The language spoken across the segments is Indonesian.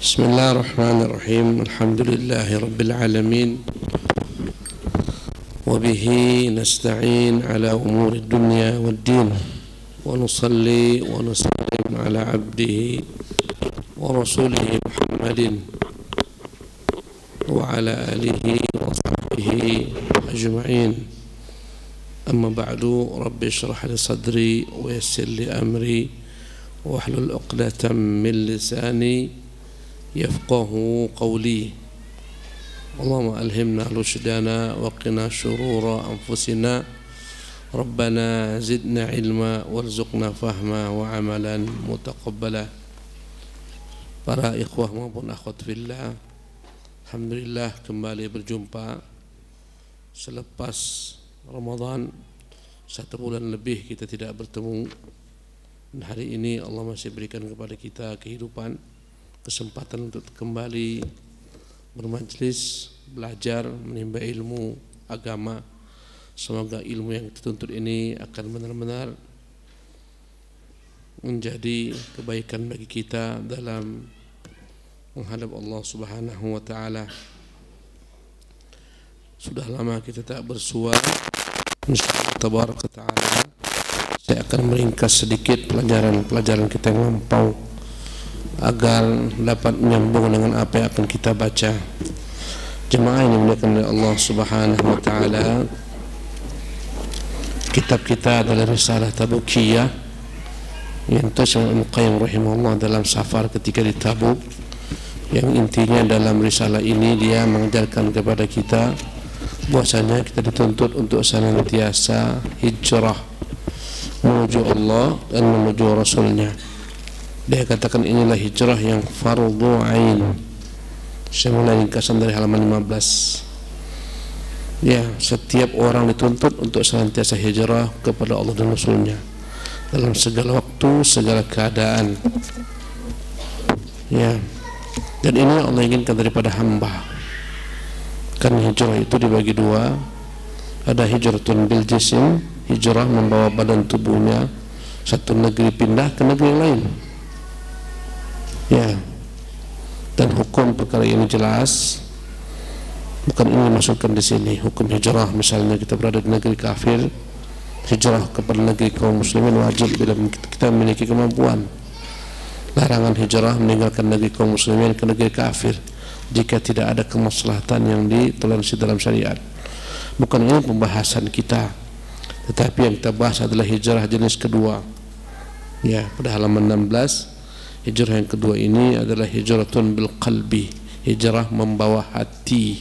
Bismillahirrahmanirrahim. Alhamdulillahi rabbil alamin. Wa bihi nasta'in ala umuri dunya waddin. Wa nusalli wa nusallim ala abdihi wa rasulihi Muhammadin wa ala alihi wa sahbihi ajma'in. Amma ba'du, rabbi shrah li sadri wa yassir li amri wa hlul 'uqdatam min lisani yafqahu qawli. Allahumma alhimna rushdana wa qina syurura anfusina. Rabbana zidna ilma warzuqna fahma wa amalan mutaqabbala. Para ikhwah maupun akhwat fillah, alhamdulillah kembali berjumpa selepas Ramadan. 1 bulan lebih kita tidak bertemu, dan hari ini Allah masih berikan kepada kita kehidupan, kesempatan untuk kembali bermajlis, belajar, menimba ilmu agama. Semoga ilmu yang dituntut ini akan benar-benar menjadi kebaikan bagi kita dalam menghadap Allah Subhanahu wa taala. Sudah lama kita tak bersua. Insyaallah tabaraka taala saya akan meringkas sedikit pelajaran kita yang lampau agar dapat menyambung dengan apa yang akan kita baca. Jemaah yang dimuliakan oleh Allah Subhanahu wa taala, kitab kita adalah Risalah Tabukiyah yang tulis Ibnu Qayyim rahimahullah dalam safar ketika di Tabuk, yang intinya dalam risalah ini dia mengajarkan kepada kita bahwasanya kita dituntut untuk senantiasa hijrah menuju Allah dan menuju Rasulnya. Dia katakan inilah hijrah yang fardhu ain. Saya mulai ringkasan dari halaman 15. Ya, setiap orang dituntut untuk senantiasa hijrah kepada Allah dan Rasulnya dalam segala waktu, segala keadaan. Ya, dan ini Allah inginkan daripada hamba. Kan hijrah itu dibagi dua. Ada hijratun bil jisim, hijrah membawa badan tubuhnya satu negeri pindah ke negeri lain. Ya, dan hukum perkara ini jelas. Bukan ini dimaksudkan di sini. Hukum hijrah, misalnya kita berada di negeri kafir, hijrah kepada negeri kaum muslimin wajib bila kita memiliki kemampuan. Larangan hijrah meninggalkan negeri kaum muslimin ke negeri kafir jika tidak ada kemaslahatan yang ditoleransi dalam syariat. Bukan ini pembahasan kita, tetapi yang kita bahas adalah hijrah jenis kedua. Ya, pada halaman 16. Hijrah yang kedua ini adalah hijratun bil qalbi, hijrah membawa hati.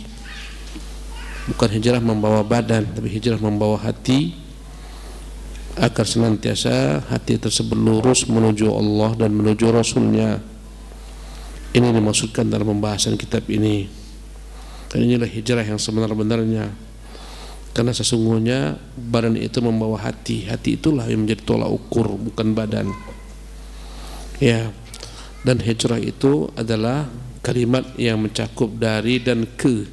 Bukan hijrah membawa badan, tapi hijrah membawa hati, agar senantiasa hati tersebut lurus menuju Allah dan menuju Rasulnya. Ini dimaksudkan dalam pembahasan kitab ini. Dan inilah hijrah yang sebenar-benarnya, karena sesungguhnya badan itu membawa hati. Hati itulah yang menjadi tolak ukur, bukan badan. Ya. Dan hijrah itu adalah kalimat yang mencakup dari dan ke,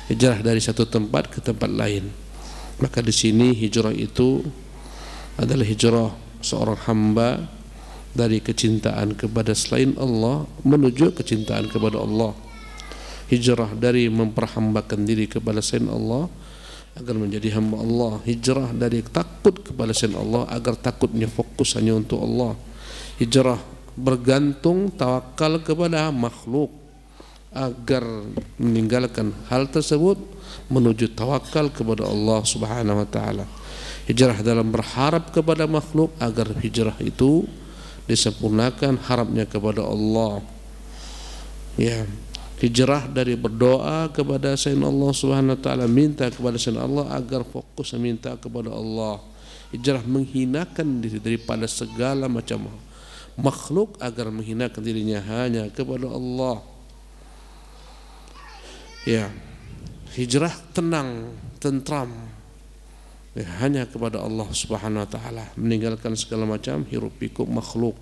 hijrah dari satu tempat ke tempat lain. Maka di sini hijrah itu adalah hijrah seorang hamba dari kecintaan kepada selain Allah menuju kecintaan kepada Allah. Hijrah dari memperhambakan diri kepada selain Allah agar menjadi hamba Allah. Hijrah dari takut kepada selain Allah agar takutnya fokus hanya untuk Allah. Hijrah bergantung tawakal kepada makhluk agar meninggalkan hal tersebut menuju tawakal kepada Allah Subhanahu wa taala. Hijrah dalam berharap kepada makhluk agar hijrah itu disempurnakan harapnya kepada Allah. Ya, hijrah dari berdoa kepada selain Allah Subhanahu wa taala, minta kepada selain Allah agar fokus meminta kepada Allah. Hijrah menghinakan diri daripada segala macam makhluk agar menghinakan dirinya hanya kepada Allah. Ya, hijrah tenang, tentram, ya, hanya kepada Allah Subhanahu wa taala, meninggalkan segala macam hiruk pikuk makhluk.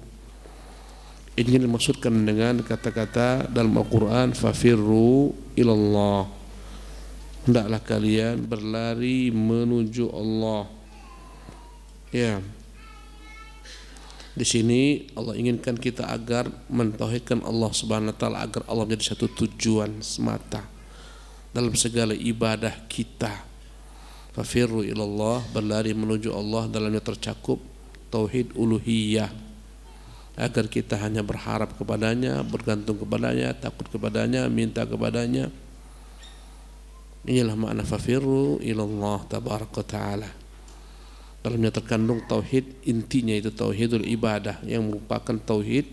Ini dimaksudkan dengan kata-kata dalam Al-Qur'an, fafirru ilallah. Hendaklah kalian berlari menuju Allah. Ya. Di sini Allah inginkan kita agar mentauhidkan Allah Subhanahu wa taala, agar Allah menjadi satu tujuan semata dalam segala ibadah kita. Fafirru ilallah, berlari menuju Allah, dalamnya tercakup tauhid uluhiyah, agar kita hanya berharap kepadanya, bergantung kepadanya, takut kepadanya, minta kepadanya. Inilah makna fafirru ilallah tabaraka ta'ala. Dalamnya terkandung tauhid, intinya itu tauhidul ibadah, yang merupakan tauhid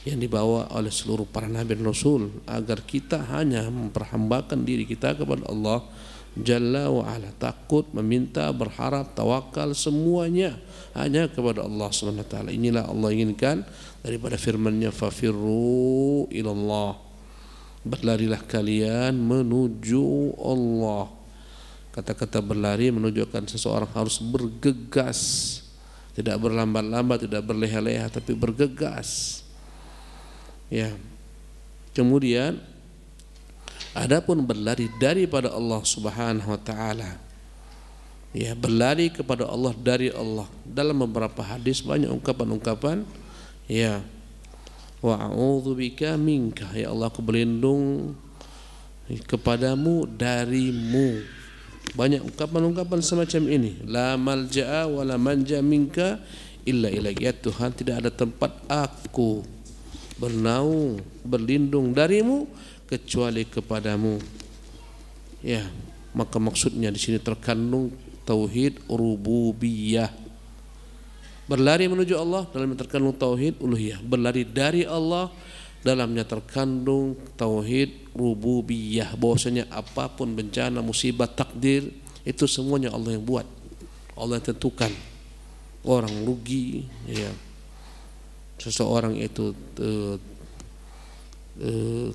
yang dibawa oleh seluruh para nabi dan rasul, agar kita hanya memperhambakan diri kita kepada Allah Jalla wa ala, takut, meminta, berharap, tawakal, semuanya hanya kepada Allah Subhanahu wa taala. Inilah Allah inginkan daripada firman-Nya, fafirru ilallah, berlarilah kalian menuju Allah. Kata-kata berlari menunjukkan seseorang harus bergegas, tidak berlambat-lambat, tidak berleha-leha, tapi bergegas. Ya. Kemudian adapun berlari daripada Allah Subhanahu wa taala, ya, berlari kepada Allah dari Allah. Dalam beberapa hadis banyak ungkapan-ungkapan, ya, wa a'udzubika minka, ya Allah aku berlindung kepadamu darimu. Banyak ungkapan-ungkapan semacam ini. La malja'a wa la manja minka illa ilaik, ya Tuhan, tidak ada tempat aku bernaung, berlindung darimu kecuali kepadamu. Ya, maka maksudnya di sini terkandung tauhid rububiyah. Berlari menuju Allah, dalamnya terkandung tauhid uluhiyah. Berlari dari Allah, dalamnya terkandung tauhid rububiyah, bahwasanya apapun bencana, musibah, takdir, itu semuanya Allah yang buat, Allah yang tentukan. Orang rugi, ya, seseorang itu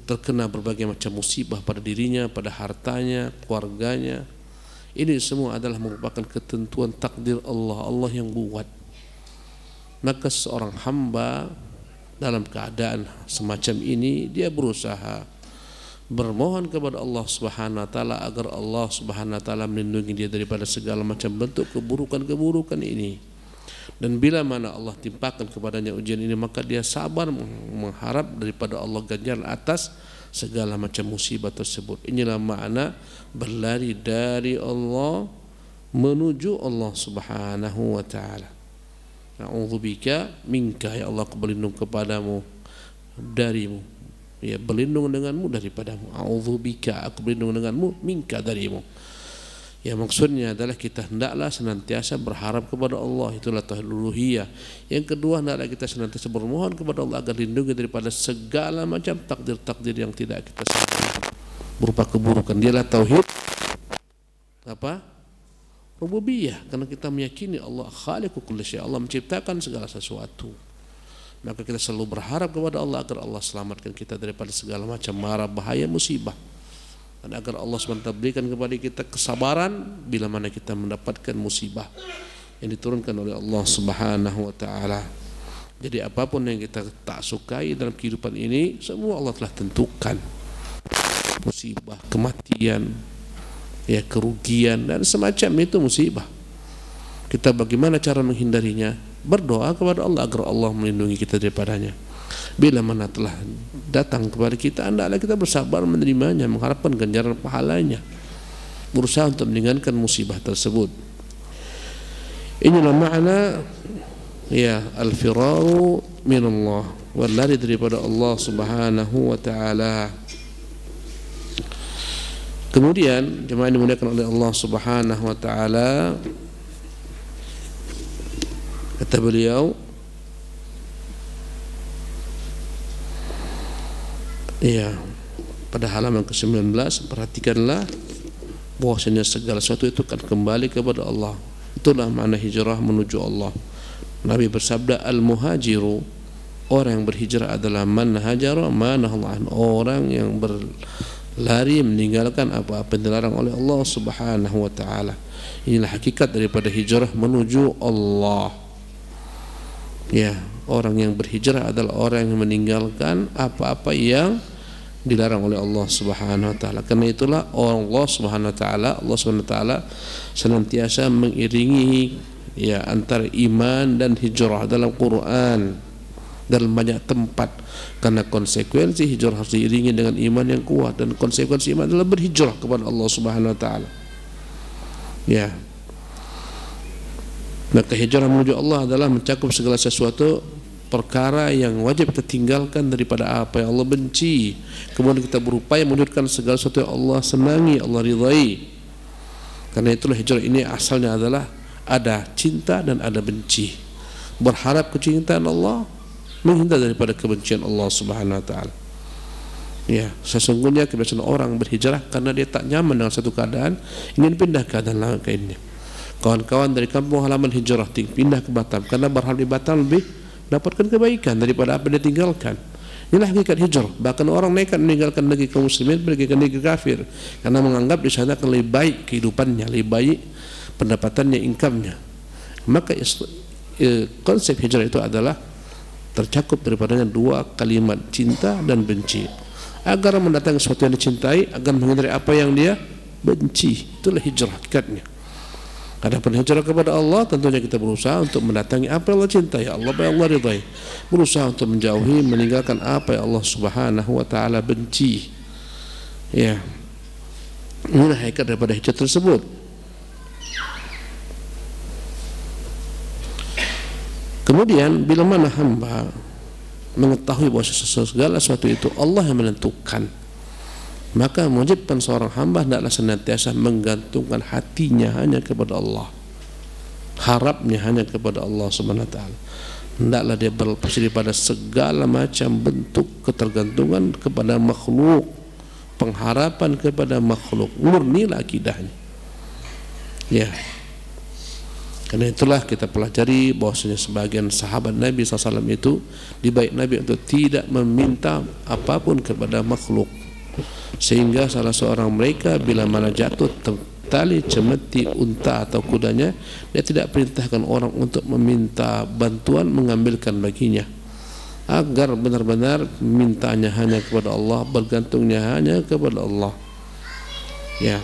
terkena berbagai macam musibah pada dirinya, pada hartanya, keluarganya, ini semua adalah merupakan ketentuan takdir Allah, Allah yang buat. Maka seorang hamba dalam keadaan semacam ini, dia berusaha bermohon kepada Allah Subhanahu wa taala agar Allah Subhanahu wa taala melindungi dia daripada segala macam bentuk keburukan-keburukan ini. Dan bila mana Allah timpakan kepadanya ujian ini, maka dia sabar mengharap daripada Allah ganjaran atas segala macam musibah tersebut. Inilah makna berlari dari Allah menuju Allah Subhanahu wa taala. A'udzubika minka, ya Allah aku berlindung kepadamu darimu, ya, berlindung denganmu daripadamu. A'udzubika, aku berlindung denganmu, minka, darimu. Ya, maksudnya adalah kita hendaklah senantiasa berharap kepada Allah, itulah tauhid uluhiyah. Yang kedua, hendaklah kita senantiasa bermohon kepada Allah agar lindungi daripada segala macam takdir-takdir yang tidak kita sadari berupa keburukan. Dialah tauhid apa? Rububiyah, karena kita meyakini Allah khaliqu kulli syai', Allah menciptakan segala sesuatu. Maka kita selalu berharap kepada Allah agar Allah selamatkan kita daripada segala macam mara, bahaya, musibah, dan agar Allah SWT berikan kepada kita kesabaran bila mana kita mendapatkan musibah yang diturunkan oleh Allah Subhanahu wa taala. Jadi apapun yang kita tak sukai dalam kehidupan ini, semua Allah telah tentukan. Musibah, kematian, ya, kerugian dan semacam itu musibah. Kita bagaimana cara menghindarinya? Berdoa kepada Allah agar Allah melindungi kita daripadanya. Bila mana telah datang kepada kita, hendaklah kita bersabar menerimanya, mengharapkan ganjaran pahalanya, berusaha untuk meringankan musibah tersebut. Inilah makna, ya, al-firaru minallah, berlari daripada Allah Subhanahu wa taala. Kemudian jemaah yang dimuliakan oleh Allah Subhanahu wa taala, kata beliau, ya, pada halaman ke-19, perhatikanlah bahwasanya segala sesuatu itu akan kembali kepada Allah. Itulah makna hijrah menuju Allah. Nabi bersabda, al-muhajiru, orang yang berhijrah adalah man hajara ma nahallahu, orang yang berlari meninggalkan apa-apa yang dilarang oleh Allah Subhanahu wa taala. Inilah hakikat daripada hijrah menuju Allah. Ya, orang yang berhijrah adalah orang yang meninggalkan apa-apa yang dilarang oleh Allah Subhanahu wa taala. Karena itulah Allah Subhanahu wa taala senantiasa mengiringi, ya antara iman dan hijrah dalam Quran dalam banyak tempat, karena konsekuensi hijrah harus diiringi dengan iman yang kuat, dan konsekuensi iman adalah berhijrah kepada Allah Subhanahu wa taala. Ya. Maka hijrah menuju Allah adalah mencakup segala sesuatu perkara yang wajib kita tinggalkan daripada apa yang Allah benci, kemudian kita berupaya mewujudkan segala sesuatu yang Allah senangi, Allah ridhai. Karena itulah hijrah ini asalnya adalah ada cinta dan ada benci, berharap kecintaan Allah, menghindar daripada kebencian Allah Subhanahu wa taala. Ya, sesungguhnya kebiasaan orang berhijrah karena dia tak nyaman dengan satu keadaan, ingin pindah ke keadaan lainnya. Kawan-kawan dari kampung halaman hijrah pindah ke Batam karena berharap di Batam lebih dapatkan kebaikan daripada apa yang dia tinggalkan. Inilah hakikat hijrah. Bahkan orang nekat meninggalkan negeri kaum muslimin pergi ke negeri kafir karena menganggap di sana akan lebih baik kehidupannya, lebih baik pendapatannya, income-nya. Maka konsep hijrah itu adalah tercakup daripadanya dua kalimat, cinta dan benci. Agar mendatangi sesuatu yang dicintai, agar menghindari apa yang dia benci. Itulah hijrah hakikatnya. Adapun hijrah kepada Allah, tentunya kita berusaha untuk mendatangi apa yang Allah cintai, apa yang Allah ridhai, berusaha untuk menjauhi, meninggalkan apa yang Allah Subhanahu wa taala benci. Ya, inilah hakikat daripada hijrah tersebut. Kemudian bila mana hamba mengetahui bahwa segala sesuatu itu Allah yang menentukan, maka mewajibkan seorang hamba hendaklah senantiasa menggantungkan hatinya hanya kepada Allah, harapnya hanya kepada Allah Subhanahu wa taala. Hendaklah dia berlepas daripada segala macam bentuk ketergantungan kepada makhluk, pengharapan kepada makhluk, murnilah akidahnya. Ya. Karena itulah kita pelajari bahwasanya sebagian sahabat Nabi SAW itu dibaik Nabi untuk tidak meminta apapun kepada makhluk, sehingga salah seorang mereka bila mana jatuh tali cemeti unta atau kudanya, dia tidak perintahkan orang untuk meminta bantuan mengambilkan baginya, agar benar-benar mintanya hanya kepada Allah, bergantungnya hanya kepada Allah. Ya,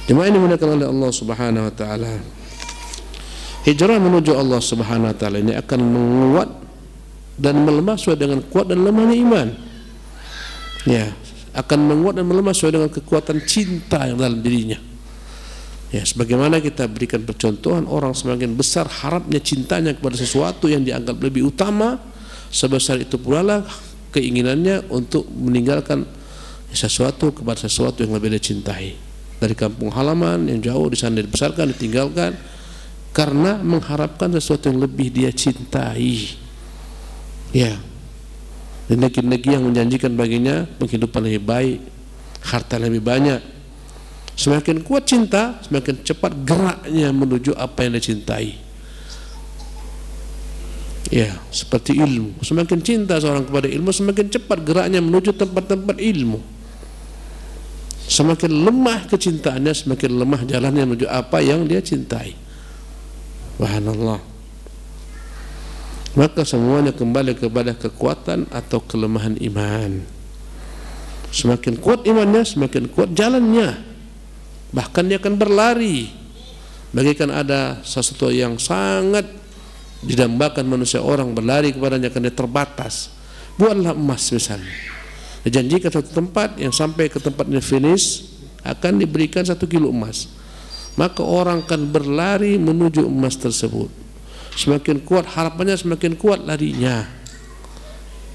jemaah ini dimuliakan oleh Allah Subhanahu wa taala. Hijrah menuju Allah Subhanahu wa taala ini akan menguat dan melemah sesuai dengan kuat dan lemahnya iman. Ya, akan menguat dan melemah sesuai dengan kekuatan cinta yang dalam dirinya. Ya, sebagaimana kita berikan percontohan, orang semakin besar harapnya cintanya kepada sesuatu yang dianggap lebih utama, sebesar itu pula lah keinginannya untuk meninggalkan sesuatu kepada sesuatu yang lebih dicintai. Dari kampung halaman yang jauh di sana dibesarkan, ditinggalkan karena mengharapkan sesuatu yang lebih dia cintai. Ya, negeri-negeri yang menjanjikan baginya penghidupan lebih baik, harta lebih banyak. Semakin kuat cinta, semakin cepat geraknya menuju apa yang dia cintai. Ya, seperti ilmu. Semakin cinta seorang kepada ilmu, semakin cepat geraknya menuju tempat-tempat ilmu. Semakin lemah kecintaannya, semakin lemah jalannya menuju apa yang dia cintai. Subhanallah. Maka semuanya kembali kepada kekuatan atau kelemahan iman. Semakin kuat imannya, semakin kuat jalannya. Bahkan dia akan berlari. Bagaikan ada sesuatu yang sangat didambakan manusia, orang berlari kepadanya karena dia terbatas. Buatlah emas misalnya. Dijanjikan satu tempat, yang sampai ke tempatnya finish akan diberikan 1 kilo emas. Maka orang akan berlari menuju emas tersebut. Semakin kuat harapannya, semakin kuat larinya.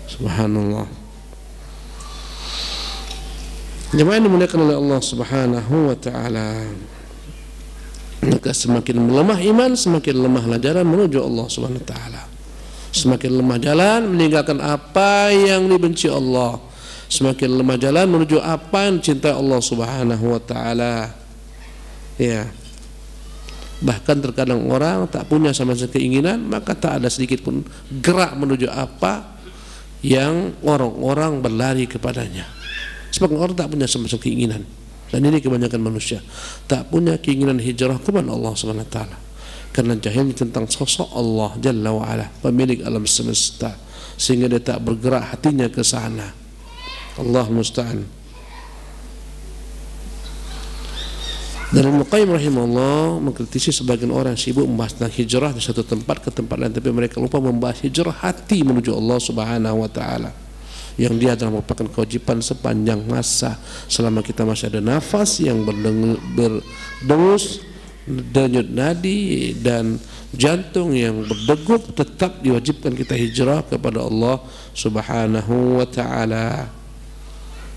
Subhanallah. Jemaah yang dimuliakan oleh Allah Subhanahu wa taala. Maka semakin melemah iman, semakin lemahlah jalan menuju Allah Subhanahu wa taala. Semakin lemah jalan meninggalkan apa yang dibenci Allah, semakin lemah jalan menuju apa yang dicintai Allah Subhanahu wa taala. Ya. Bahkan terkadang orang tak punya sama sekali keinginan, maka tak ada sedikit pun gerak menuju apa yang orang-orang berlari kepadanya. Sebab orang tak punya sama sekali keinginan. Dan ini kebanyakan manusia tak punya keinginan hijrah kepada Allah Subhanahu wa taala, karena jahilnya tentang sosok Allah Jalla wa Ala, pemilik alam semesta, sehingga dia tak bergerak hatinya ke sana. Allah musta'an. Dan Ibnu Qayyim rahimahullah mengkritisi sebagian orang sibuk membahas tentang hijrah di satu tempat ke tempat lain, tapi mereka lupa membahas hijrah hati menuju Allah Subhanahu wa taala, yang dia adalah merupakan kewajiban sepanjang masa selama kita masih ada nafas yang berdengus, denyut nadi dan jantung yang berdegup, tetap diwajibkan kita hijrah kepada Allah Subhanahu wa taala.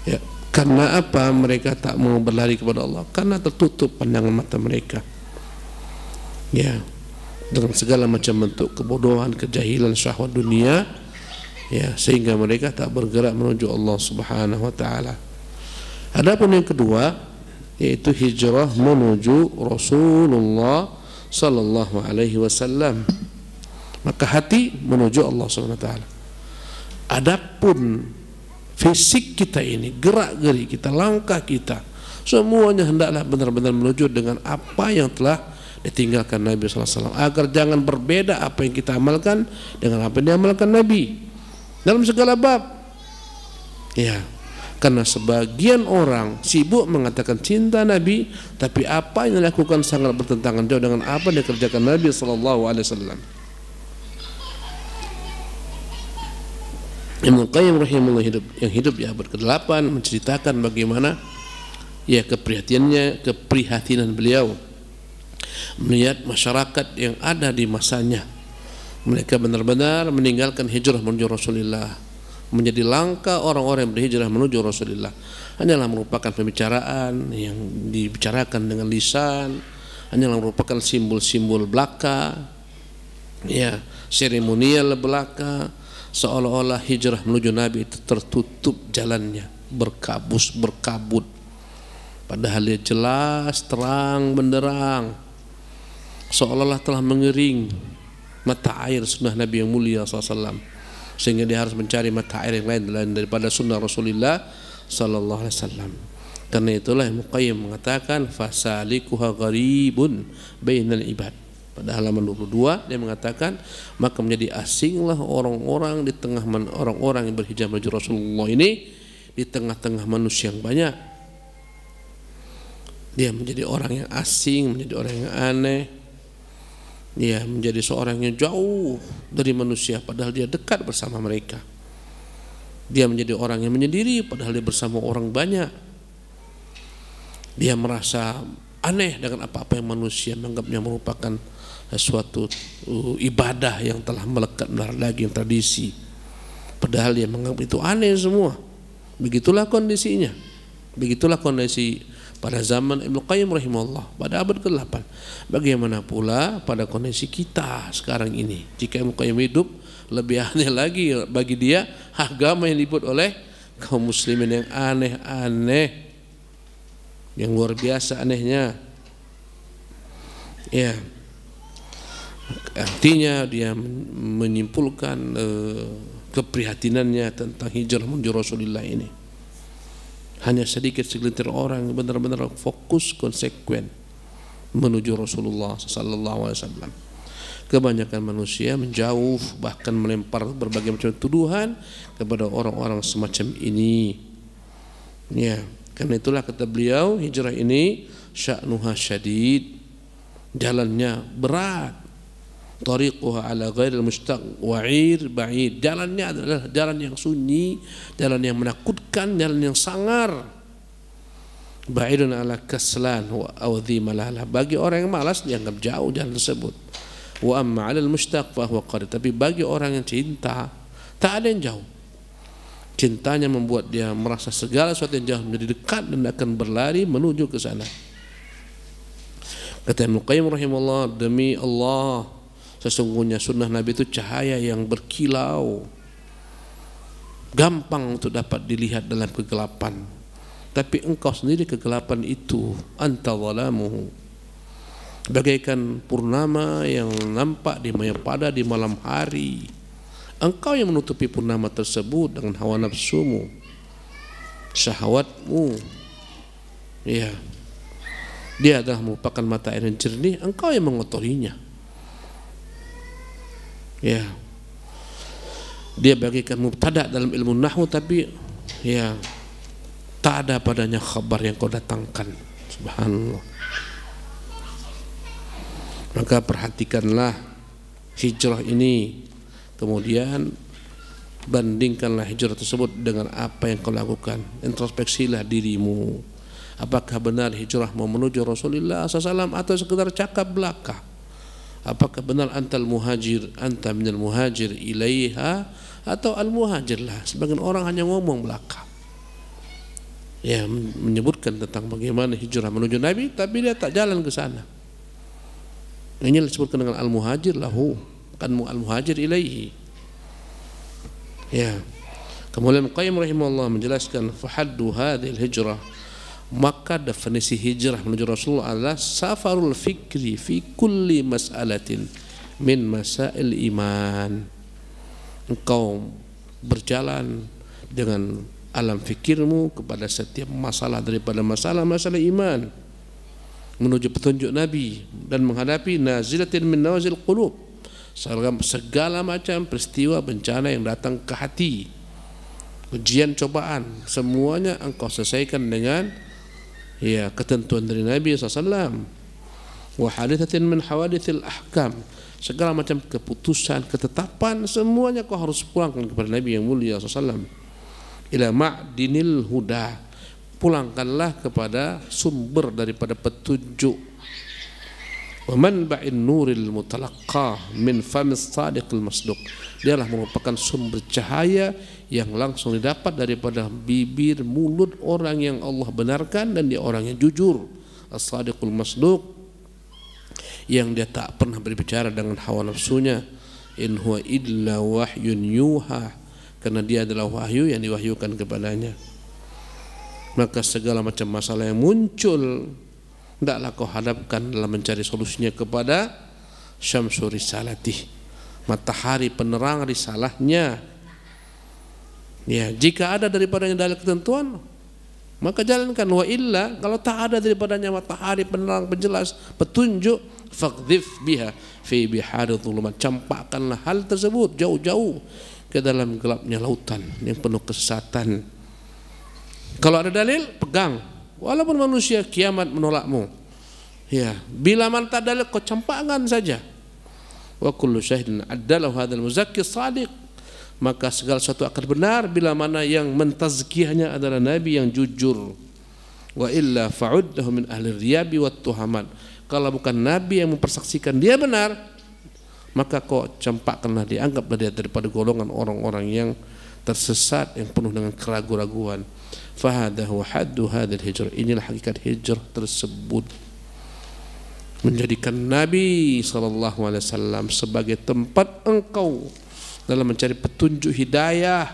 Ya, karena apa mereka tak mau berlari kepada Allah? Karena tertutup pandangan mata mereka. Ya, dengan segala macam bentuk kebodohan, kejahilan, syahwat dunia, ya, sehingga mereka tak bergerak menuju Allah Subhanahu wa taala. Adapun yang kedua, yaitu hijrah menuju Rasulullah sallallahu alaihi wasallam. Maka hati menuju Allah Subhanahu wa taala. Adapun fisik kita ini, gerak-geri kita, langkah kita, semuanya hendaklah benar-benar menuju dengan apa yang telah ditinggalkan Nabi sallallahu alaihi wasallam, agar jangan berbeda apa yang kita amalkan dengan apa yang diamalkan Nabi dalam segala bab. Ya, karena sebagian orang sibuk mengatakan cinta Nabi, tapi apa yang dilakukan sangat bertentangan jauh dengan apa yang dikerjakan Nabi sallallahu alaihi wasallam. Ibnu Qayyim rahimahullah yang hidup di abad ke-8 menceritakan bagaimana ya keprihatinan beliau melihat masyarakat yang ada di masanya. Mereka benar-benar meninggalkan hijrah menuju Rasulullah, menjadi langkah orang-orang yang berhijrah menuju Rasulullah hanyalah merupakan pembicaraan yang dibicarakan dengan lisan, hanyalah merupakan simbol-simbol belaka, ya, seremonial belaka, seolah-olah hijrah menuju Nabi itu tertutup jalannya, berkabut, padahal dia jelas terang benderang, seolah-olah telah mengering mata air sunnah Nabi yang mulia SAW, sehingga dia harus mencari mata air yang lain daripada sunnah Rasulullah sallallahu alaihi wasallam. Karena itulah Ibnu Qayyim mengatakan fasalikuha gharibun bainal ibad. Pada halaman 22 dia mengatakan, maka menjadi asinglah orang-orang di tengah orang-orang yang berhijrah menuju Rasulullah ini di tengah-tengah manusia yang banyak. Dia menjadi orang yang asing, menjadi orang yang aneh. Dia menjadi seorang yang jauh dari manusia padahal dia dekat bersama mereka. Dia menjadi orang yang menyendiri padahal dia bersama orang banyak. Dia merasa aneh dengan apa-apa yang manusia menganggapnya merupakan suatu ibadah yang telah melekat mendarah daging tradisi, padahal dia menganggap itu aneh semua. Begitulah kondisinya, begitulah kondisi pada zaman Ibnu Qayyim rahimahullah pada abad ke-8. Bagaimana pula pada kondisi kita sekarang ini? Jika Ibnu Qayyim hidup, lebih aneh lagi bagi dia agama yang dibuat oleh kaum muslimin yang aneh-aneh, yang luar biasa anehnya. Ya, artinya dia menyimpulkan keprihatinannya tentang hijrah menuju Rasulullah ini. Hanya sedikit segelintir orang yang benar-benar fokus konsekuen menuju Rasulullah sallallahu alaihi wasallam. Kebanyakan manusia menjauh, bahkan melempar berbagai macam tuduhan kepada orang-orang semacam ini. Ya, karena itulah kata beliau, hijrah ini sya'nuha syadid, jalannya berat. Tariquha ala ghairil mustaq wa'ir ba'id, jalannya adalah jalan yang sunyi, jalan yang menakutkan, jalan yang sangar. Ba'idun ala kaslan wa awdhi malalah, bagi orang yang malas dianggap jauh jalan tersebut. Wa amma 'alal mushtaq fa huwa qarib, tapi bagi orang yang cinta tak ada yang jauh. Cintanya membuat dia merasa segala sesuatu yang jauh menjadi dekat dan akan berlari menuju ke sana. Kata Ibnu Qayyim rahimahullah, demi Allah, sesungguhnya sunnah Nabi itu cahaya yang berkilau, gampang untuk dapat dilihat dalam kegelapan. Tapi engkau sendiri kegelapan itu, anta zalamuhu, bagaikan purnama yang nampak pada di malam hari. Engkau yang menutupi purnama tersebut dengan hawa nafsumu, syahwatmu. Ya, dia adalah merupakan mata air yang jernih, engkau yang mengotorinya. Ya, dia bagaikan mubtada dalam ilmu nahwu, tapi ya tak ada padanya khabar yang kau datangkan. Subhanallah. Maka perhatikanlah hijrah ini, kemudian bandingkanlah hijrah tersebut dengan apa yang kau lakukan. Introspeksilah dirimu. Apakah benar hijrah mau menuju Rasulullah SAW atau sekedar cakap belaka? Apakah benar anta minal muhajir ilaiha atau al-muhajir lah? Sebagian orang hanya ngomong belaka, ya, menyebutkan tentang bagaimana hijrah menuju Nabi, tapi dia tak jalan ke sana. Ini disebutkan dengan al-muhajir lahu, bukan al-muhajir ilaihi. Ya. Kemudian Qayyim rahimahullah menjelaskan fahaddu hadhil hijrah, maka definisi hijrah menuju Rasulullah adalah safarul fikri fi kulli mas'alatin min masail iman. Engkau berjalan dengan alam fikirmu kepada setiap masalah daripada masalah-masalah iman, menuju petunjuk Nabi dan menghadapi nazilatin min nawazil qulub, segala macam peristiwa bencana yang datang ke hati, ujian cobaan, semuanya engkau selesaikan dengan ketentuan dari Nabi SAW. Wa hadithatin min hawadithil ahkam, segala macam keputusan, ketetapan, semuanya kau harus pulangkan kepada Nabi yang mulia SAW. Ila ma'dinil huda, pulangkanlah kepada sumber daripada petunjuk. Wa manba'in nuril mutalaqqah min famis sadiqil masduq, dialah merupakan sumber cahaya yang langsung didapat daripada bibir mulut orang yang Allah benarkan dan dia orang yang jujur, as-sadiqul masduq, yang dia tak pernah berbicara dengan hawa nafsunya. In huwa illa wahyun yuha, karena dia adalah wahyu yang diwahyukan kepadanya. Maka segala macam masalah yang muncul, hendaklah kau hadapkan dalam mencari solusinya kepada syamsu risalatih, matahari penerang risalahnya. Ya, jika ada daripadanya dalil ketentuan, maka jalankan. Wa illa, kalau tak ada daripadanya matahari penerang penjelas petunjuk, faqdhif biha fi bihari dhulumat, campakkanlah hal tersebut jauh-jauh ke dalam gelapnya lautan yang penuh kesesatan. Kalau ada dalil, pegang, walaupun manusia kiamat menolakmu. Ya, bila man tak dalil, kau campakkan saja. Wa kullu syahidin addalahu hadzal muzakki shadiq, maka segala sesuatu akan benar bila mana yang mentazkiyahnya adalah Nabi yang jujur. Wa illa fa'uddahu min ahli riyabi wat tuhamat, kalau bukan Nabi yang mempersaksikan dia benar, maka kau campakkanlah, dianggaplah dia daripada golongan orang-orang yang tersesat, yang penuh dengan keraguan-raguan. Fahadahu haddu hadil hijrah, inilah hakikat hijrah tersebut, menjadikan Nabi SAW sebagai tempat engkau dalam mencari petunjuk hidayah,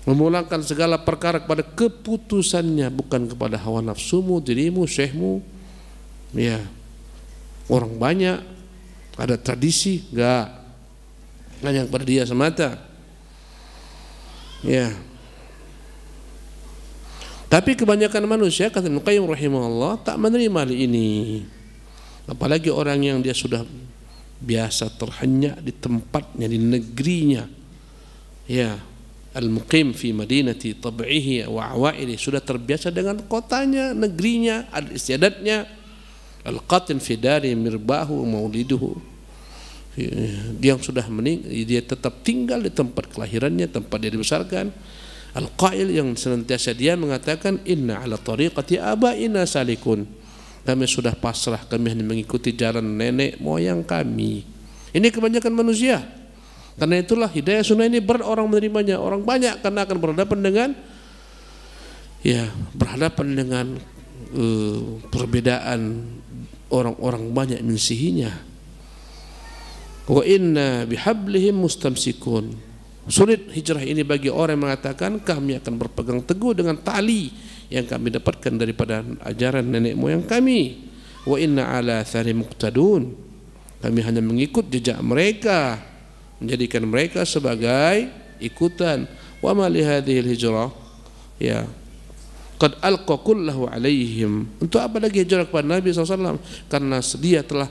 memulangkan segala perkara kepada keputusannya, bukan kepada hawa nafsumu, dirimu, syekhmu, ya, orang banyak, ada tradisi, enggak, hanya kepada dia semata. Ya. Tapi kebanyakan manusia, kata Ibnu Qayyim rahimahullah, tak menerima hal ini. Apalagi orang yang dia sudah biasa terhenyak di tempatnya, di negerinya. Ya, al-muqim fi madinati tab'ihi wa awaili, sudah terbiasa dengan kotanya, negerinya, adat istiadatnya. Al-qatin fi dari mirbahu mauliduhu, dia yang sudah meninggal, dia tetap tinggal di tempat kelahirannya, tempat dia dibesarkan. Al-qail, yang senantiasa dia mengatakan, inna ala tariqati abaina salikun, kami sudah pasrah, kami hanya mengikuti jalan nenek moyang kami. Ini kebanyakan manusia. Karena itulah hidayah sunnah ini berat orang menerimanya. Orang banyak karena akan berhadapan dengan perbedaan orang-orang banyak mensihinya. Wa inna bihablihim mustamsikun, sulit hijrah ini bagi orang yang mengatakan kami akan berpegang teguh dengan tali yang kami dapatkan daripada ajaran nenek moyang kami. Wa inna ala athari muqtadun, kami hanya mengikut jejak mereka, menjadikan mereka sebagai ikutan. Wa ma li hadhil hijrah, ya, qad alqa kullahu alaihim, untuk apa lagi hijrah kepada Nabi SAW? Karena dia telah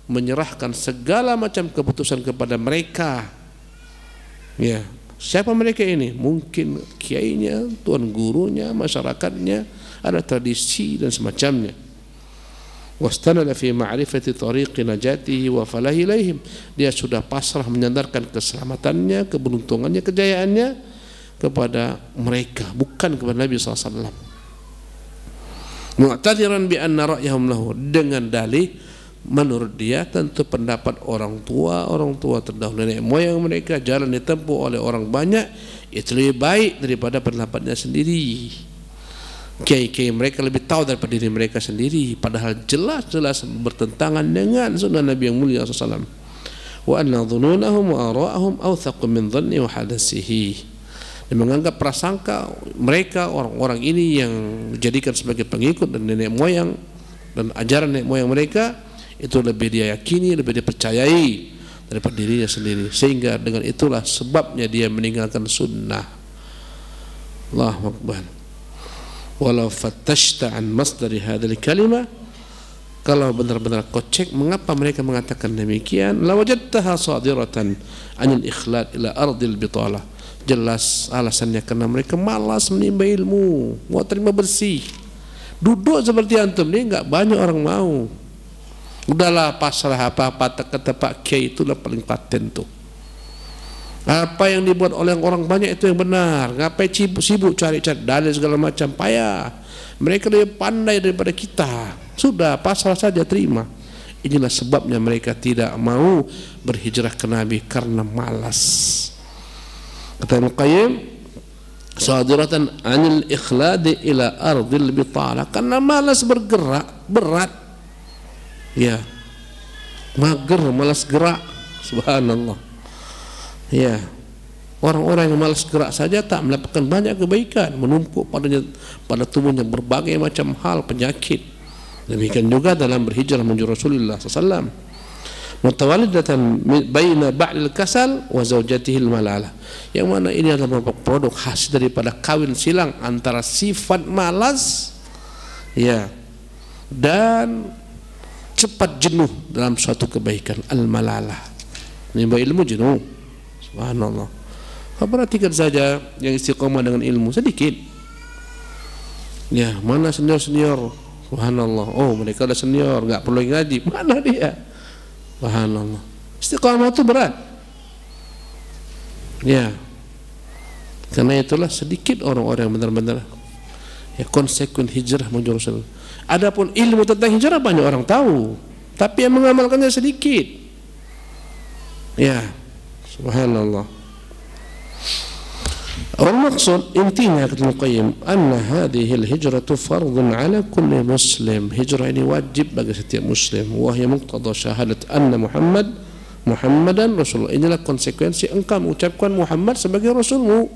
menyerahkan segala macam keputusan kepada mereka. Ya, siapa mereka ini? Mungkin kiainya, tuan gurunya, masyarakatnya, ada tradisi dan semacamnya. Wastanala fi ma'rifati tariqi najatihi wa falahi ilaihim, dia sudah pasrah menyandarkan keselamatannya, keberuntungannya, kejayaannya kepada mereka, bukan kepada Nabi SAW. Mu'tadiran bi anna ra'yahum lahu, dengan dalih menurut dia tentu pendapat orang tua terdahulu, nenek moyang mereka, jalan ditempuh oleh orang banyak itu lebih baik daripada pendapatnya sendiri. Kiai-kiai mereka lebih tahu daripada diri mereka sendiri, padahal jelas-jelas bertentangan dengan sunnah Nabi yang mulia SAW. Wa anna dhununahum wa ara'ahum awthaqu min dhanni wa hadasihi, dan menganggap prasangka mereka orang-orang ini yang dijadikan sebagai pengikut dan nenek moyang dan ajaran nenek moyang mereka itu lebih dia yakini, lebih dia percayai daripada dirinya sendiri, sehingga dengan itulah sebabnya dia meninggalkan sunnah. Allahu Akbar. Walau fattashta an masdari hadhil kalimah, kalau benar-benar kau cek mengapa mereka mengatakan demikian, la wajadtaha sadiratan anil ikhlad ila ardil bitalah, jelas alasannya karena mereka malas menimba ilmu, mau terima bersih, duduk seperti antum ni enggak banyak orang mau. Udahlah pasrah apa-apa kata Pak Kiai, itulah paling paten tuh. Apa yang dibuat oleh orang banyak itu yang benar. Ngapain sibuk cari-cari dalil segala macam, payah. Mereka lebih pandai daripada kita. Sudah pasrah saja, terima. Inilah sebabnya mereka tidak mau berhijrah ke Nabi, karena malas. Kata Ibnu Qayyim, sadiratan anil ikhladi ila ardil bitala, karena malas bergerak, berat. Ya, mager, malas gerak. Subhanallah. Ya, orang-orang yang malas gerak saja tak mendapatkan banyak kebaikan, menumpuk pada tubuhnya berbagai macam hal penyakit. Demikian juga dalam berhijrah menuju Rasulullah SAW. Mutawalidatan baina ba'lil kasal wa zawjatihil malalah, yang mana ini adalah produk hasil daripada kawin silang antara sifat malas, ya, dan cepat jenuh dalam suatu kebaikan, al-malalah. Nimba ilmu jenuh. Subhanallah. Perhatikan saja yang istiqomah dengan ilmu sedikit. Ya, mana senior-senior? Subhanallah. Oh, mereka ada senior, enggak perlu ngaji. Mana dia? Subhanallah. Istiqomah itu berat. Ya. Karena itulah sedikit orang-orang yang benar-benar ya konsekuen hijrah menuju Rasul. Adapun ilmu tentang hijrah banyak orang tahu, tapi yang mengamalkannya sedikit. Ya. Subhanallah. Al-maksud intinya kata Ibnu Qayyim, anna hadhihi al-hijratu fardun ala kulli muslim. Hijrah ini wajib bagi setiap muslim. Wa hiya muqtada syahadat anna Muhammadan Rasulullah. Inilah konsekuensi engkau mengucapkan Muhammad sebagai Rasulmu.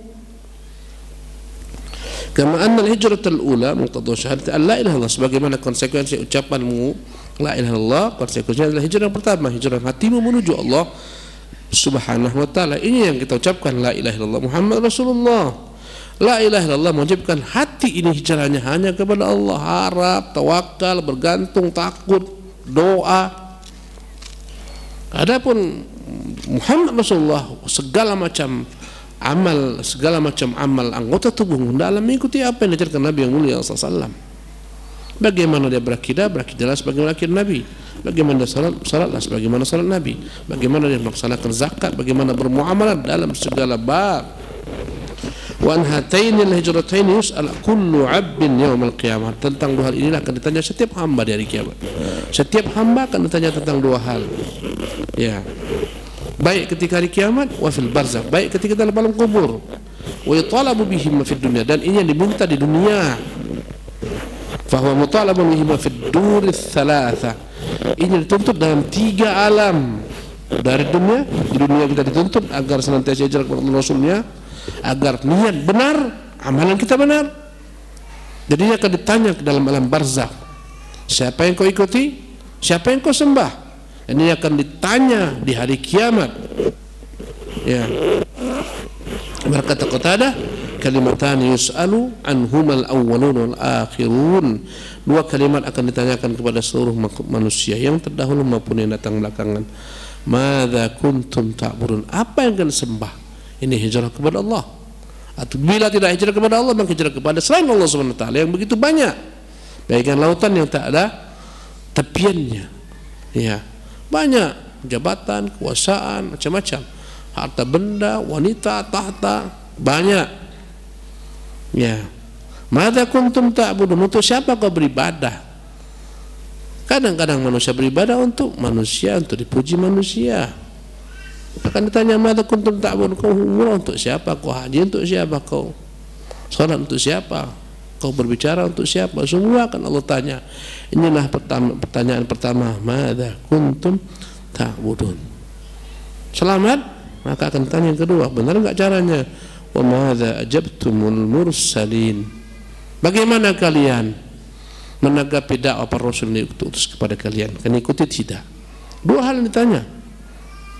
Kama anna al-hijrata al-ula muqtada syahadat an la ilaha illallah, sebagaimana konsekuensi ucapanmu la ilaha illallah, konsekuensinya adalah hijrah yang pertama, hijrah hatimu menuju Allah Subhanahu wa ta'ala. Ini yang kita ucapkan, la ilaha illallah Muhammad Rasulullah. La ilaha illallah mengucapkan hati ini hijrahnya hanya kepada Allah, harap, tawakal, bergantung, takut, doa. Adapun Muhammad Rasulullah, segala macam amal anggota tubuh dalam mengikuti apa yang diajarkan Nabi yang mulia SAW. Bagaimana dia berakidahlah sebagaimana akidah Nabi, bagaimana dia salatlah sebagaimana salat Nabi, bagaimana dia melaksanakan zakat, bagaimana bermuamalah dalam segala bab. Wa an hataini al-hijrataini yus'al kullu 'abdin yaumil qiyamah. Tentang dua hal inilah akan ditanya setiap hamba di hari kiamat. Setiap hamba akan ditanya tentang dua hal. Ya. Baik ketika hari kiamat, wa fil barzakh, baik ketika dalam alam kubur. Wa yutalabu bihim fid dunya, dan ini yang diminta di dunia. Fahuwa mutalabun bihim fid durits thalatha. Ini dituntut dalam 3 alam. Dari dunia, di dunia kita dituntut agar senantiasa hijrah kepada Rasulnya, agar niat benar, amalan kita benar. Jadi akan ditanya ke dalam alam barzakh, siapa yang kau ikuti, siapa yang kau sembah. Ini akan ditanya di hari kiamat. Ya. Berkata Qatadah, kalimatan yus'alu anhumal awwalun wal akhirun. 2 kalimat akan ditanyakan kepada seluruh manusia, yang terdahulu maupun yang datang belakangan. Madza kuntum ta'budun, apa yang kalian sembah? Ini hijrah kepada Allah. Atau bila tidak hijrah kepada Allah, maka hijrah kepada selain Allah Subhanahu wa taala yang begitu banyak. Bagaikan lautan yang tak ada tepiannya. Ya, banyak jabatan, kekuasaan, macam-macam. Harta benda, wanita, tahta, banyak. Ya. Madza kuntum ta'budun, untuk siapa kau beribadah? Kadang-kadang manusia beribadah untuk manusia, untuk dipuji manusia. Akan ditanya, madza kuntum ta'budun, kau umrah untuk siapa? Kau haji untuk siapa? Kau salat untuk siapa? Kau berbicara untuk siapa? Semua akan Allah tanya. Inilah pertanyaan pertama, madza kuntum ta'budun. Selamat, maka akan tanya yang kedua, benar enggak caranya? Wa madza ajabtumul mursalin, bagaimana kalian menanggapi dakwah para rasul yang diutus kepada kalian? Kan ikuti tidak? Dua hal yang ditanya.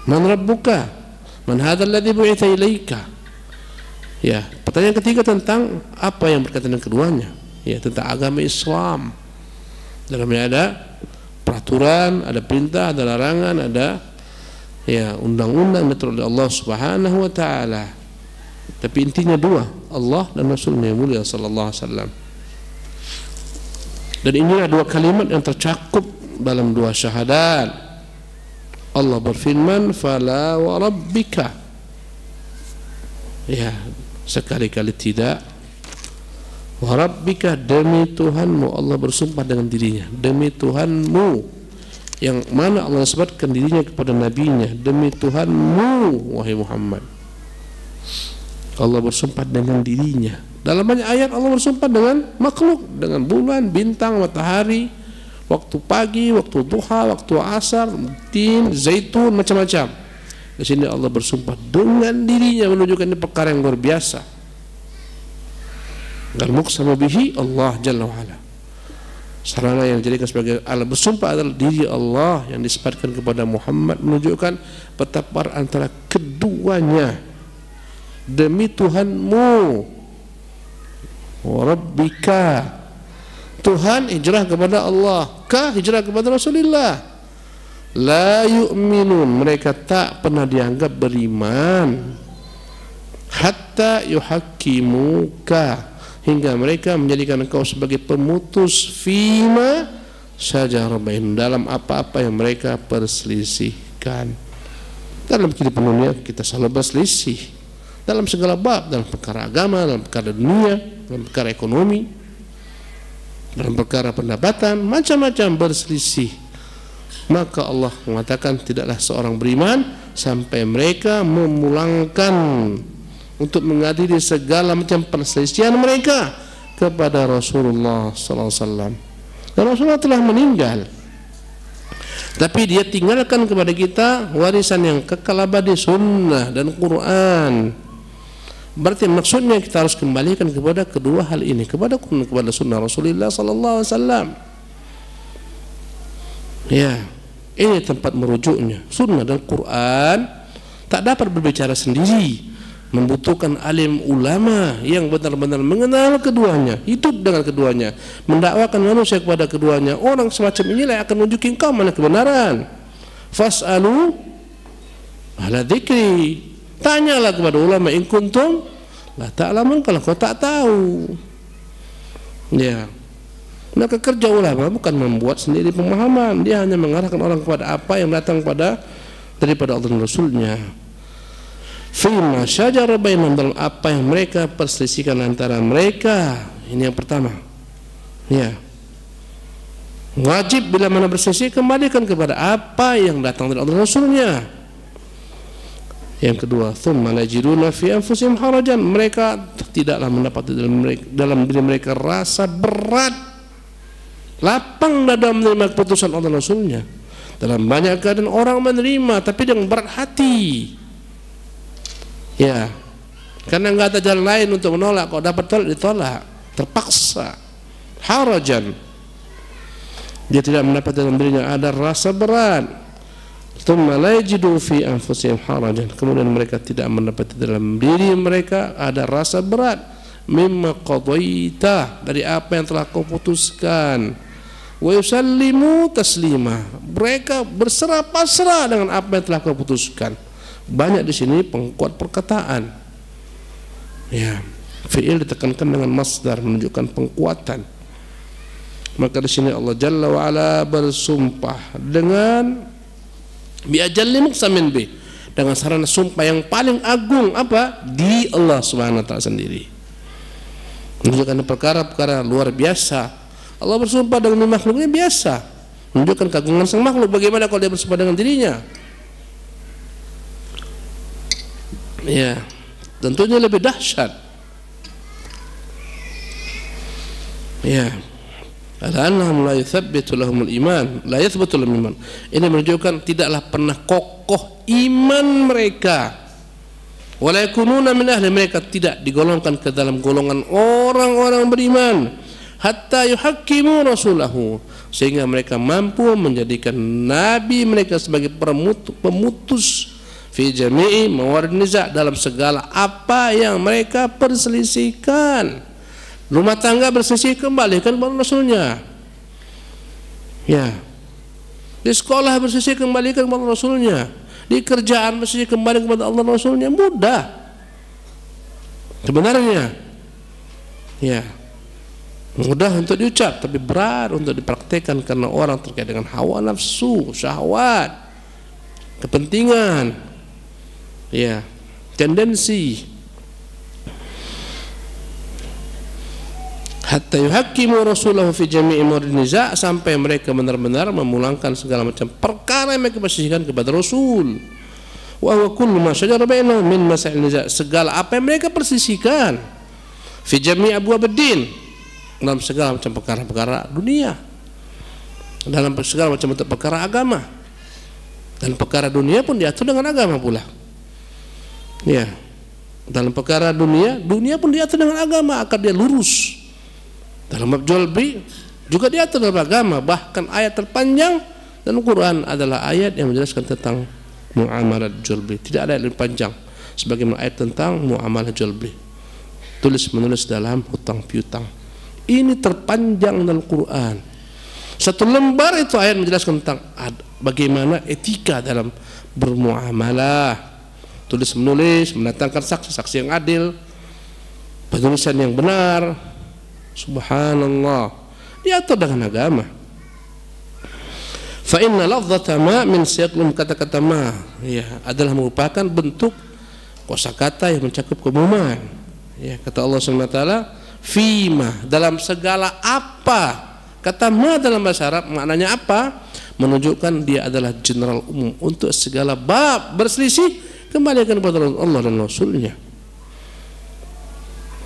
Man rabbuka? Man hadzal ladzi bu'itsa ilaika? Ya, pertanyaan ketiga tentang apa yang berkaitan dengan keduanya, ya, tentang agama Islam. Dalamnya ada peraturan, ada perintah, ada larangan, ada ya undang-undang yang diatur oleh Allah Subhanahu wa taala. Tapi intinya dua, Allah dan Rasulnya yang mulia sallallahu alaihi wasallam. Dan inilah dua kalimat yang tercakup dalam dua syahadat. Allah berfirman, fala wa rabbika. Ya, sekali-kali tidak. Wa rabbika, demi Tuhanmu. Allah bersumpah dengan dirinya, demi Tuhanmu, yang mana Allah sebutkan dirinya kepada nabinya, demi Tuhanmu wahai Muhammad. Allah bersumpah dengan dirinya. Dalam banyak ayat Allah bersumpah dengan makhluk, dengan bulan, bintang, matahari, waktu pagi, waktu duha, waktu asar, tin, zaitun, macam-macam. Di sini Allah bersumpah dengan dirinya, menunjukkan ini perkara yang luar biasa. Al-muqsamu bihi Allah Jalla wa Ala. Sarana yang dijadikan sebagai alat bersumpah adalah diri Allah yang disifatkan kepada Muhammad, menunjukkan betapa antara keduanya. Demi Tuhanmu, wa rabbika, Tuhan hijrah kepada Allah, ka hijrah kepada Rasulullah. La yu'minun, mereka tak pernah dianggap beriman, hatta yuhaqqimuka, hingga mereka menjadikan engkau sebagai pemutus fima syajara bainahum, dalam apa-apa yang mereka perselisihkan. Dalam kehidupan dunia kita selalu berselisih dalam segala bab, dalam perkara agama, dalam perkara dunia, dalam perkara ekonomi, dalam perkara pendapatan, macam-macam berselisih. Maka Allah mengatakan tidaklah seorang beriman sampai mereka memulangkan untuk mengadili segala macam perselisihan mereka kepada Rasulullah SAW. Dan Rasulullah telah meninggal, tapi dia tinggalkan kepada kita warisan yang kekal abadi, sunnah dan Quran. Berarti maksudnya kita harus kembalikan kepada kedua hal ini, kepada Quran, kepada sunnah Rasulullah SAW. Ya, ini tempat merujuknya. Sunnah dan Quran tak dapat berbicara sendiri, membutuhkan alim ulama yang benar-benar mengenal keduanya, hidup dengan keduanya, mendakwakan manusia kepada keduanya. Orang semacam inilah yang akan menunjukkan kau mana kebenaran. Fas'alu ahla dzikri, tanyalah kepada ulama in kuntum la ta'lamun, kalau kau tak tahu. Ya, maka kerja ulama bukan membuat sendiri pemahaman, dia hanya mengarahkan orang kepada apa yang datang daripada Allah dan Rasulnya. Fima syajara bainahum, dalam apa yang mereka perselisihkan antara mereka. Ini yang pertama. Ya, wajib bila mana berselisih kembalikan kepada apa yang datang dari Allah dan Rasulnya. Yang kedua, thumma la yajiduna fi anfusihim harajan, mereka tidaklah mendapat dalam diri mereka rasa berat, lapang dada menerima keputusan Allah dan Rasulnya. Dalam banyak keadaan orang menerima tapi dengan berat hati. Ya, karena enggak ada jalan lain untuk menolak. Kalau dapat tolak, ditolak, terpaksa. Harajan, dia tidak mendapat dalam dirinya ada rasa berat. Tsumma la yajidu fi anfusihim harajan, kemudian mereka tidak mendapat dalam diri mereka ada rasa berat. Mimma qadaita, dari apa yang telah kau putuskan. Wa yusallimu taslima, mereka berserah pasrah dengan apa yang telah kau putuskan. Banyak di sini pengkuat perkataan. Ya, fi'il ditekankan dengan masdar menunjukkan penguatan. Maka di sini Allah Jalla wa Ala bersumpah dengan biajalli muqsamin bi, dengan sarana sumpah yang paling agung apa? Di Allah Subhanahu wa taala sendiri. Menunjukkan perkara-perkara luar biasa. Allah bersumpah dengan makhluknya biasa, menunjukkan keagungan sang makhluk. Bagaimana kalau dia bersumpah dengan dirinya? Ya, tentunya lebih dahsyat. Ya, Al-annahum la yuthabbitu lahumul iman, la yathbutu lahumul iman. Ini menunjukkan tidaklah pernah kokoh iman mereka. Wala yakununa min ahli, mereka tidak digolongkan ke dalam golongan orang-orang beriman. Hatta yuhakkimu rasulahu, sehingga mereka mampu menjadikan nabi mereka sebagai pemutus fi jami'i mawarid niza', dalam segala apa yang mereka perselisihkan. Rumah tangga berselisih, kembalikan kepada Rasulnya. Ya, di sekolah berselisih, kembalikan kepada Rasulnya. Di kerjaan berselisih, kembali kepada Allah Rasulnya. Mudah sebenarnya. Ya, mudah untuk diucap, tapi berat untuk dipraktekkan karena orang terkait dengan hawa nafsu, syahwat, kepentingan, ya, tendensi. Hatta yuhakkimu rasulahu fi jami'i mawarid niza', sampai mereka benar-benar memulangkan segala macam perkara yang mereka persisihkan kepada Rasul. Wa huwa kullu ma syajara bainahum min masail niza', segala apa yang mereka persisihkan fi jami'i abwabiddin, dalam segala macam perkara-perkara dunia, dalam segala macam perkara agama. Dan perkara dunia pun diatur dengan agama pula. Ya, dalam perkara dunia pun diatur dengan agama agar dia lurus. Dalam bab jual beli juga diatur dalam agama. Bahkan ayat terpanjang dalam Quran adalah ayat yang menjelaskan tentang muamalah jual beli. Tidak ada ayat yang panjang sebagaimana ayat tentang muamalah jual beli, tulis menulis dalam hutang piutang. Ini terpanjang dalam Quran. Satu lembar itu ayat menjelaskan tentang bagaimana etika dalam bermuamalah, tulis menulis, mendatangkan saksi-saksi yang adil, penulisan yang benar. Subhanallah, diatur dengan agama. Fa inna lafdhata ma min siyaqlum, kata-kata ma, ya, adalah merupakan bentuk kosakata yang mencakup keumuman. Ya, kata Allah Subhanahu wa taala, fima, dalam segala apa. Kata ma dalam bahasa Arab maknanya apa? Menunjukkan dia adalah general umum untuk segala bab berselisih, kembalikan kepada Allah dan Rasulnya.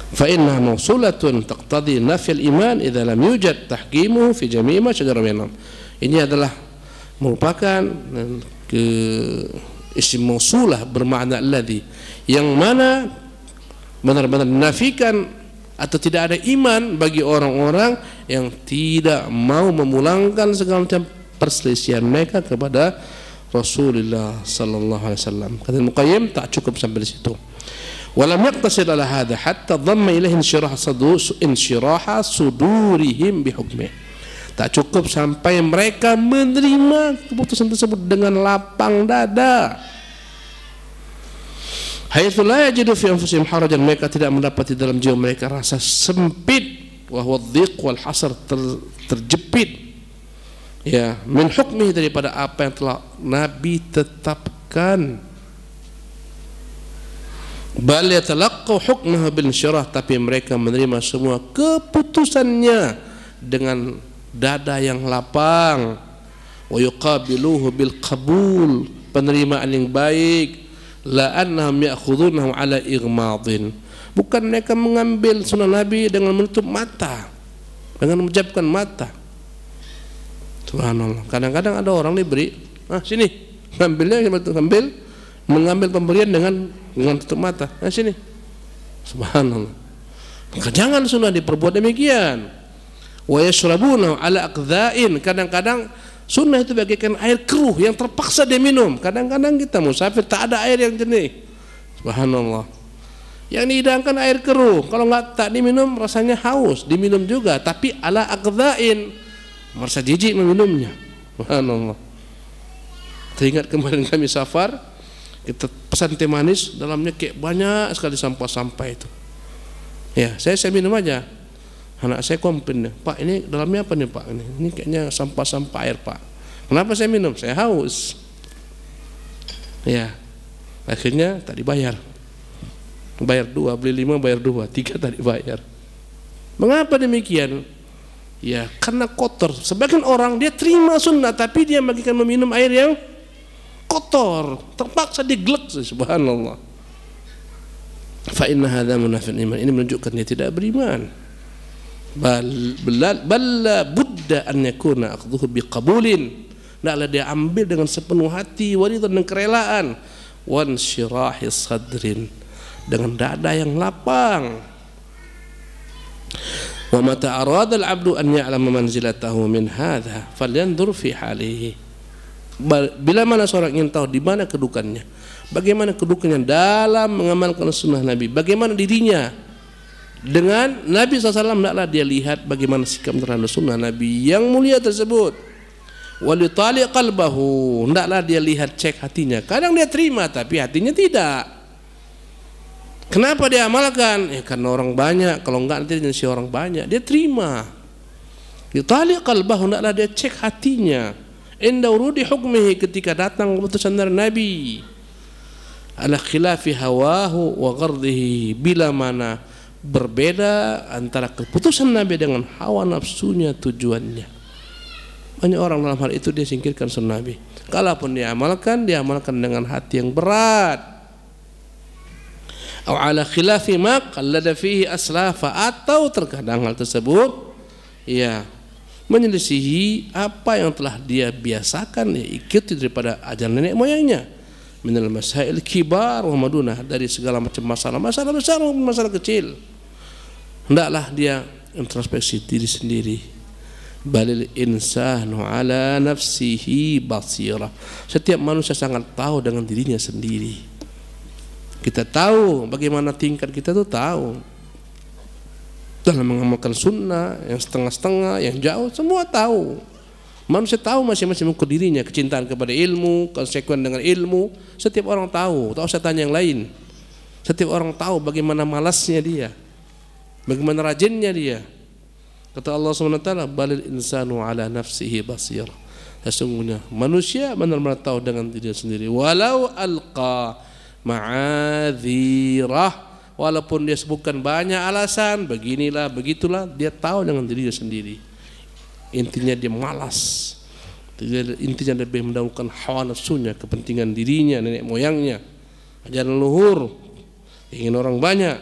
فإنها موصولة تقتضي نفي الإيمان إذا لم يوجد تحكيمه في جميع ما شجر بينهم. Ini adalah merupakan isim mausulah bermakna alladhi, yang mana benar-benar menafikan atau tidak ada iman bagi orang-orang yang tidak mau memulangkan segala macam perselisihan mereka kepada Rasulullah sallallahu alaihi wasallam. Kata Muqayyim, tak cukup sampai di situ. Walam yaqtasid ala hadha hatta dhamma ilaihi insyiraha sudurihim bihukmih. Tak cukup sampai mereka menerima keputusan tersebut dengan lapang dada. Haitsu la yajidu fi anfusihim harajan, mereka tidak mendapati dalam jiwa mereka rasa sempit, wa huwa dhiq wal hasar, terjepit, ya, min hukmih, daripada apa yang telah Nabi tetapkan. Bal yatalaqqu hukmahu bil insyirah, tapi mereka menerima semua keputusannya dengan dada yang lapang. Wa yuqabiluhu bil qabul, penerimaan yang baik. La annahum ya'khudhunahu ala ighmadin, bukan mereka mengambil sunnah Nabi dengan menutup mata, dengan menjabkan mata. Subhanallah, kadang-kadang ada orang diberi, sini, ngambilnya mengambil pemberian dengan tutup mata. Sini. Subhanallah. Maka jangan sunnah diperbuat demikian. Wa yashrabuna ala aqdha'in, kadang-kadang sunnah itu bagaikan air keruh yang terpaksa dia minum. Kadang-kadang kita musafir tak ada air yang jernih. Subhanallah. Yang dihidangkan air keruh, kalau tak diminum rasanya haus, diminum juga, tapi ala aqdha'in, merasa jijik meminumnya. Subhanallah. Teringat kemarin kami safar, kita pesan teh manis, dalamnya kayak banyak sekali sampah-sampah itu. Ya, saya minum aja. Anak saya komplain, Pak ini dalamnya apa nih Pak? Ini kayaknya sampah-sampah air Pak. Kenapa saya minum? Saya haus. Ya, akhirnya tak dibayar. Bayar 2, beli 5 bayar 2, 3 tak dibayar. Mengapa demikian? Ya, karena kotor. Sebagian orang dia terima sunnah, tapi dia bagikan meminum air yang kotor, terpaksa diglek, subhanallah. Fa inna hadza munafiqun iman. Ini menunjukkan dia tidak beriman. Balla budda an yakuna akhdhuhu biqabulin. Hendaklah dia ambil dengan sepenuh hati, waridhan dan kerelaan, wan syirahi sadrin, dengan dada yang lapang. Wa mata arada al-'abdu an ya'lama manzilatahu min hadha falyanzur fi halihi. Bila mana seorang ingin tahu di mana kedudukannya, bagaimana kedudukannya dalam mengamalkan sunnah Nabi, bagaimana dirinya dengan Nabi SAW, hendaklah dia lihat bagaimana sikap terhadap sunnah Nabi yang mulia tersebut. Walitali qalbahu, hendaklah dia lihat, cek hatinya. Kadang dia terima tapi hatinya tidak. Kenapa dia amalkan? Karena orang banyak. Kalau enggak nanti jadi orang banyak. Dia terima. Litali qalbahu, hendaklah dia cek hatinya. Inda urudi hukmihi, ketika datang keputusan dari Nabi, ala khilafi hawahu wa ghardihi, bila mana berbeda antara keputusan Nabi dengan hawa nafsunya, tujuannya. Banyak orang dalam hal itu dia singkirkan sunnah Nabi. Kalaupun dia amalkan dengan hati yang berat. Atau ala khilafi ma qallada fihi aslafa, atau terkadang hal tersebut ya menyelisihi apa yang telah dia biasakan, ya ikuti daripada ajaran nenek moyangnya, minal masail kibar wa madunah, dari segala macam masalah besar maupun masalah kecil. Hendaklah dia introspeksi diri sendiri. Balil insanu ala nafsihi basirah. Setiap manusia sangat tahu dengan dirinya sendiri. Kita tahu bagaimana tingkat kita tuh tahu. Dalam mengamalkan sunnah, yang setengah-setengah, yang jauh, semua tahu. Manusia tahu masing-masing ukur dirinya, kecintaan kepada ilmu, konsekuen dengan ilmu. Setiap orang tahu, tak usah tanya yang lain. Setiap orang tahu bagaimana malasnya dia, bagaimana rajinnya dia. Kata Allah SWT, balil insanu ala nafsihi basir. Sesungguhnya manusia benar-benar tahu dengan dirinya sendiri. Walau alqa ma'adzirah, walaupun dia sebutkan banyak alasan, beginilah, begitulah, dia tahu dengan dirinya sendiri. Intinya dia malas. Intinya dia lebih mendahulukan hawa nafsunya, kepentingan dirinya, nenek moyangnya, ajaran luhur, ingin orang banyak.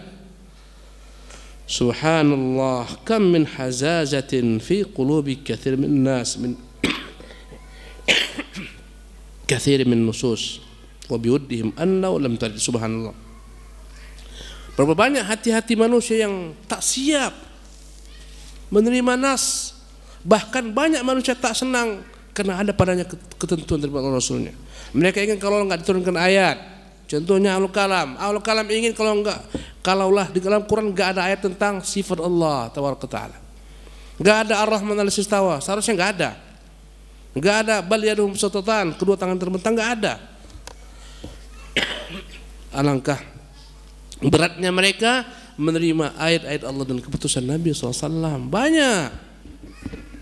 Subhanallah, kam min hazazatin fi qulubi kathir min nas min kathir min nusus wa biwaddihim anna lam tarid. Subhanallah, berapa banyak hati-hati manusia yang tak siap menerima nas. Bahkan banyak manusia tak senang karena ada padanya ketentuan dari Allah Rasulnya. Mereka ingin kalau enggak diturunkan ayat, contohnya Ahlul Kalam. Ahlul Kalam ingin kalaulah di dalam Quran enggak ada ayat tentang sifat Allah Tabaraka Ta'ala, enggak ada Ar-Rahman al-Istawa, seharusnya enggak ada. Enggak ada bal yaduhum mabsutatan, kedua tangan terbentang, enggak ada. Alangkah beratnya mereka menerima ayat-ayat Allah dan keputusan Nabi SAW. Banyak.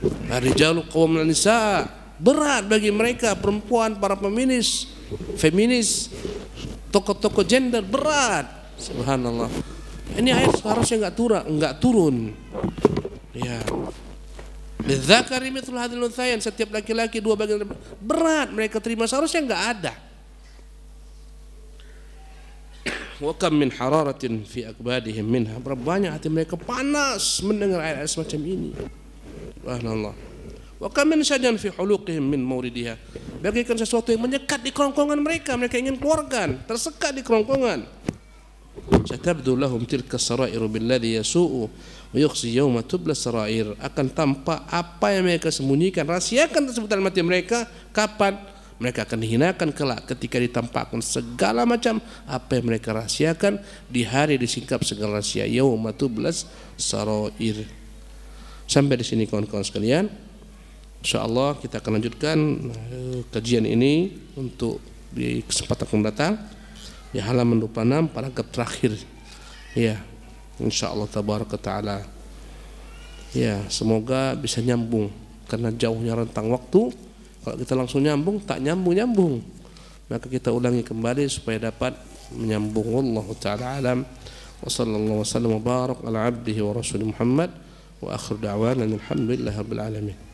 Ar-rijalu qawwamun 'alan nisa, berat bagi mereka, perempuan, para feminis, tokoh-tokoh gender, berat. Subhanallah. Ini ayat seharusnya enggak turun. Ya. Lidzakari mithlu hadzal unthayain, setiap laki-laki dua bagian, berat mereka terima, seharusnya enggak ada. Wa kam min hararatin fi akbadihim minha, berapa banyak hati mereka panas mendengar ayat-ayat semacam ini. Subhanallah. Wa kam min syajan fi huluqihim min mawridiha, bagaikan sesuatu yang menyekat di kerongkongan mereka, mereka ingin keluarkan, tersekat di kerongkongan. Satabdu lahum tilka sarairu billadhi yasu'u wa yukhzi yawma tubla sarair, akan tampak apa yang mereka sembunyikan, rahasiakan tersebut dalam hati mereka. Kapan? Mereka akan dihinakan kelak ketika ditampakkan segala macam apa yang mereka rahasiakan di hari disingkap segala rahasia. Yauma tublas sarair. Sampai di sini kawan-kawan sekalian. Insyaallah kita akan lanjutkan kajian ini untuk di kesempatan mendatang di halaman 26 paragraf terakhir. Ya. insyaallah tabaraka taala. Ya, semoga bisa nyambung karena jauhnya rentang waktu. Kalau kita langsung nyambung tak nyambung. Maka kita ulangi kembali supaya dapat menyambung. Wallahu taala alam. Wa sallallahu wasallam wa barak ala abdihi wa rasul Muhammad wa akhir da'wana alhamdulillahirabbil alamin.